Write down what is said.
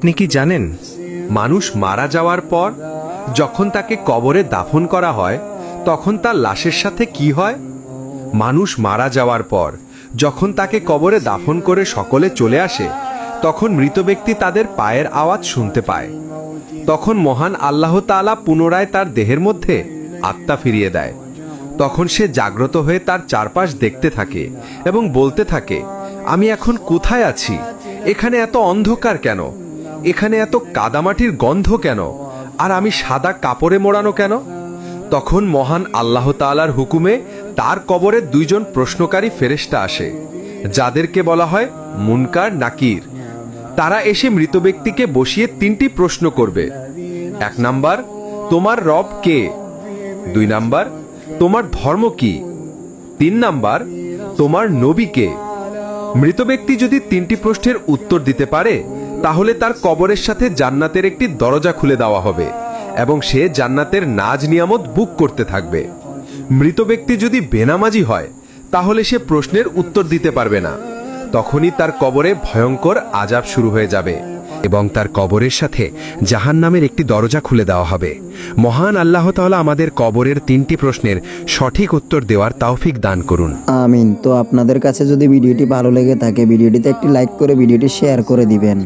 আপনি কি জানেন মানুষ মারা যাওয়ার পর যখন তাকে কবরে দাফন করা হয় তখন তার লাশের সাথে কি হয়? মানুষ মারা যাওয়ার পর যখন তাকে কবরে দাফন করে সকলে চলে আসে তখন মৃত ব্যক্তি তাদের পায়ের আওয়াজ শুনতে পায়। তখন মহান আল্লাহ তাআলা পুনরায় তার দেহের মধ্যে আত্মা ফিরিয়ে দেয়। তখন সে জাগ্রত হয়ে তার চারপাশ দেখতে থাকে এবং বলতে থাকে, আমি এখন কোথায় আছি? এখানে এত অন্ধকার কেন? এখানে এত কাদামাটির গন্ধ কেন? আর আমি সাদা কাপড়ে মোড়ানো কেন? তখন মহান আল্লাহ তাআলার হুকুমে তার কবরে দুইজন প্রশ্নকারী ফেরেশতা আসে, যাদেরকে বলা হয় মুনকার নাকির। তারা এসে মৃত ব্যক্তিকে বসিয়ে তিনটি প্রশ্ন করবে। 1 নাম্বার, তোমার রব কে? 2 নাম্বার, তোমার ধর্ম কি? 3 নাম্বার, তোমার নবী কে? মৃত ব্যক্তি যদি তিনটি প্রশ্নের উত্তর দিতে পারে তাহলে তার কবরের সাথে জান্নাতের একটি দরজা খুলে দেওয়া হবে এবং সে জান্নাতের নাজ নিয়ামত বুক করতে থাকবে। মৃত ব্যক্তি যদি বেনামাজি হয় তাহলে সে প্রশ্নের উত্তর দিতে পারবে না। তখনই তার কবরে ভয়ঙ্কর আযাব শুরু হয়ে যাবে এবং তার কবরের সাথে জাহান্নামের একটি দরজা খুলে দেওয়া হবে। মহান আল্লাহ তাআলা আমাদের কবরের 3টি প্রশ্নের সঠিক উত্তর দেওয়ার তৌফিক দান করুন। আমিন। তো আপনাদের কাছে যদি ভিডিওটি ভালো লেগে থাকে ভিডিওটিতে একটি লাইক করে ভিডিওটি শেয়ার করে দিবেন।